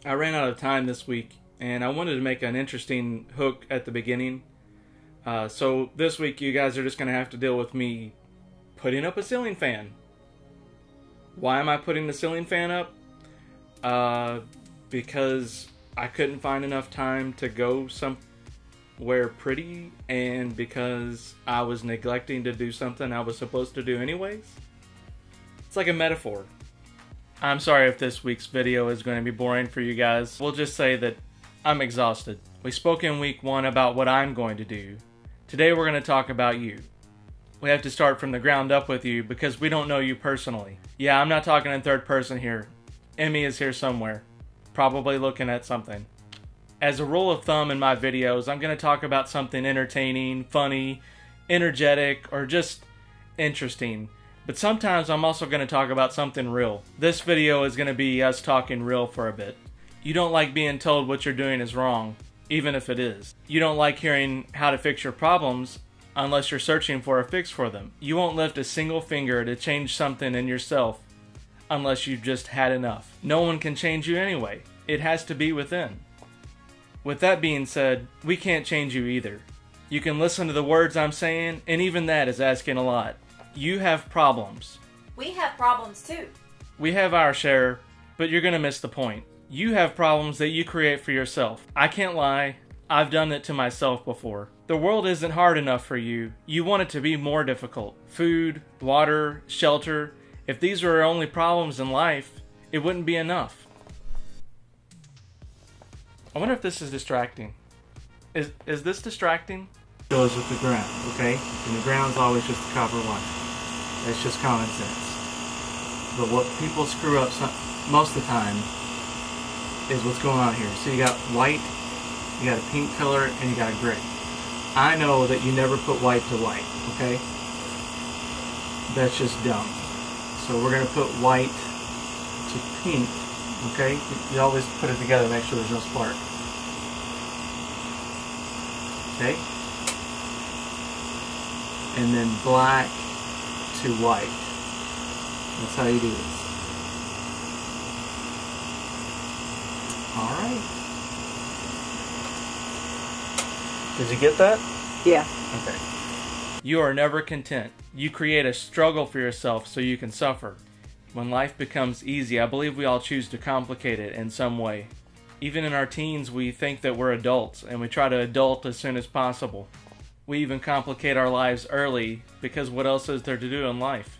I ran out of time this week, and I wanted to make an interesting hook at the beginning. So this week you guys are just going to have to deal with me putting up a ceiling fan. Why am I putting the ceiling fan up? Because I couldn't find enough time to go somewhere pretty, and because I was neglecting to do something I was supposed to do anyways. It's like a metaphor. I'm sorry if this week's video is going to be boring for you guys. We'll just say that I'm exhausted. We spoke in week 1 about what I'm going to do. Today we're going to talk about you. We have to start from the ground up with you because we don't know you personally. Yeah, I'm not talking in third person here. Emmy is here somewhere, probably looking at something. As a rule of thumb in my videos, I'm going to talk about something entertaining, funny, energetic, or just interesting. But sometimes I'm also going to talk about something real. This video is going to be us talking real for a bit. You don't like being told what you're doing is wrong, even if it is. You don't like hearing how to fix your problems unless you're searching for a fix for them. You won't lift a single finger to change something in yourself unless you've just had enough. No one can change you anyway. It has to be within. With that being said, we can't change you either. You can listen to the words I'm saying, and even that is asking a lot. You have problems. We have problems too. We have our share, but you're gonna miss the point. You have problems that you create for yourself. I can't lie, I've done it to myself before. The world isn't hard enough for you. You want it to be more difficult. Food, water, shelter. If these were our only problems in life, it wouldn't be enough. I wonder if this is distracting. Is this distracting? Goes with the ground, okay? And the ground's always just a copper wire. That's just common sense. But what people screw up most of the time is what's going on here. So you got white, you got a pink color, and you got a gray. I know that you never put white to white, okay? That's just dumb. So we're going to put white to pink, okay? You always put it together, make sure there's no spark. Okay? And then black to white. That's how you do this. Alright. Did you get that? Yeah. Okay. You are never content. You create a struggle for yourself so you can suffer. When life becomes easy, I believe we all choose to complicate it in some way. Even in our teens, we think that we're adults, and we try to adult as soon as possible. We even complicate our lives early because what else is there to do in life?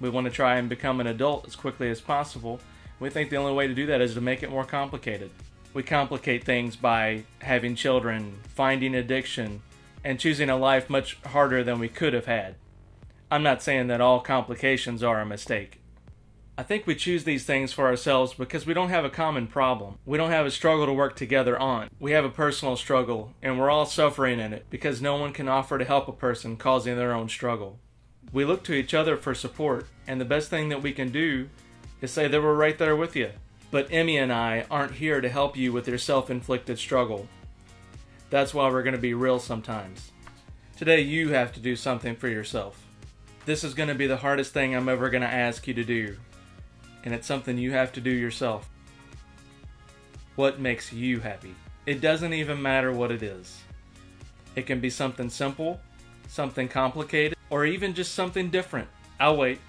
We want to try and become an adult as quickly as possible. We think the only way to do that is to make it more complicated. We complicate things by having children, finding addiction, and choosing a life much harder than we could have had. I'm not saying that all complications are a mistake. I think we choose these things for ourselves because we don't have a common problem. We don't have a struggle to work together on. We have a personal struggle, and we're all suffering in it because no one can offer to help a person causing their own struggle. We look to each other for support, and the best thing that we can do is say that we're right there with you. But Emmy and I aren't here to help you with your self-inflicted struggle. That's why we're going to be real sometimes. Today you have to do something for yourself. This is going to be the hardest thing I'm ever going to ask you to do. And it's something you have to do yourself. What makes you happy? It doesn't even matter what it is. It can be something simple, something complicated, or even just something different. I'll wait.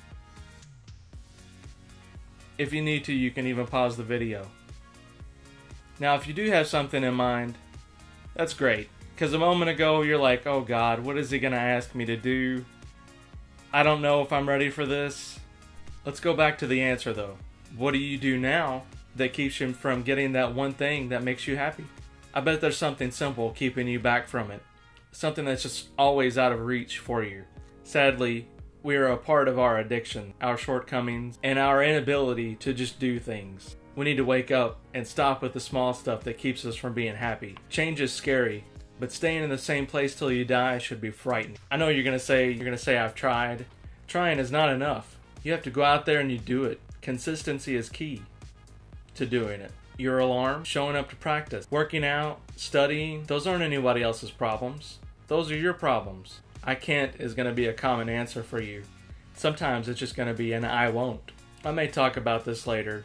If you need to, you can even pause the video. Now, if you do have something in mind, that's great. Because a moment ago, you're like, oh God, what is he going to ask me to do? I don't know if I'm ready for this. Let's go back to the answer though. What do you do now that keeps you from getting that one thing that makes you happy? I bet there's something simple keeping you back from it. Something that's just always out of reach for you. Sadly, we are a part of our addiction, our shortcomings, and our inability to just do things. We need to wake up and stop with the small stuff that keeps us from being happy. Change is scary, but staying in the same place till you die should be frightening. I know you're gonna say I've tried. Trying is not enough. You have to go out there and you do it. Consistency is key to doing it. Your alarm, showing up to practice, working out, studying, those aren't anybody else's problems. Those are your problems. I can't is going to be a common answer for you. Sometimes it's just going to be an I won't. I may talk about this later.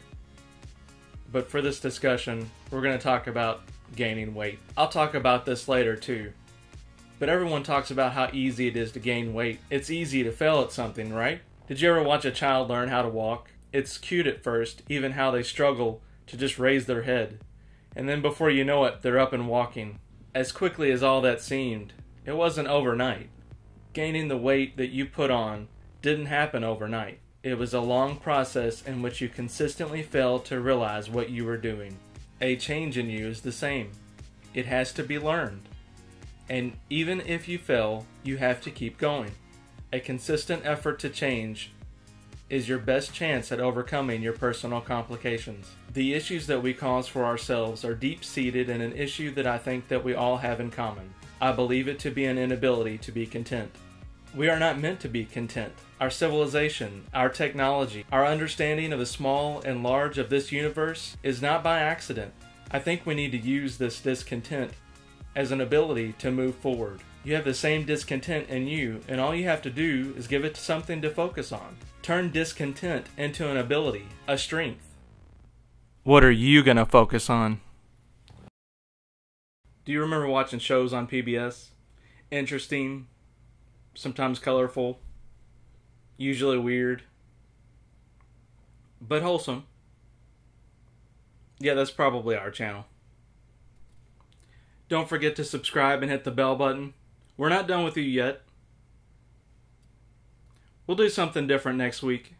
but for this discussion, we're going to talk about gaining weight. I'll talk about this later too. But everyone talks about how easy it is to gain weight. It's easy to fail at something, right? Did you ever watch a child learn how to walk? It's cute at first, even how they struggle to just raise their head. And then before you know it, they're up and walking. As quickly as all that seemed, it wasn't overnight. Gaining the weight that you put on didn't happen overnight. It was a long process in which you consistently failed to realize what you were doing. A change in you is the same. It has to be learned. And even if you fail, you have to keep going. A consistent effort to change is your best chance at overcoming your personal complications. The issues that we cause for ourselves are deep-seated in an issue that I think that we all have in common. I believe it to be an inability to be content. We are not meant to be content. Our civilization, our technology, our understanding of the small and large of this universe is not by accident. I think we need to use this discontent as an ability to move forward. You have the same discontent in you, and all you have to do is give it something to focus on. Turn discontent into an ability, a strength. What are you going to focus on? Do you remember watching shows on PBS? Interesting, sometimes colorful, usually weird, but wholesome. Yeah, that's probably our channel. Don't forget to subscribe and hit the bell button. We're not done with you yet. We'll do something different next week.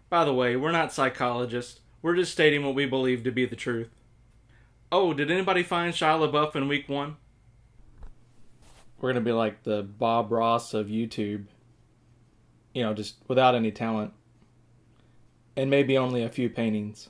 By the way, we're not psychologists. We're just stating what we believe to be the truth. Oh, did anybody find Shia LaBeouf in week 1? We're going to be like the Bob Ross of YouTube. You know, just without any talent. And maybe only a few paintings.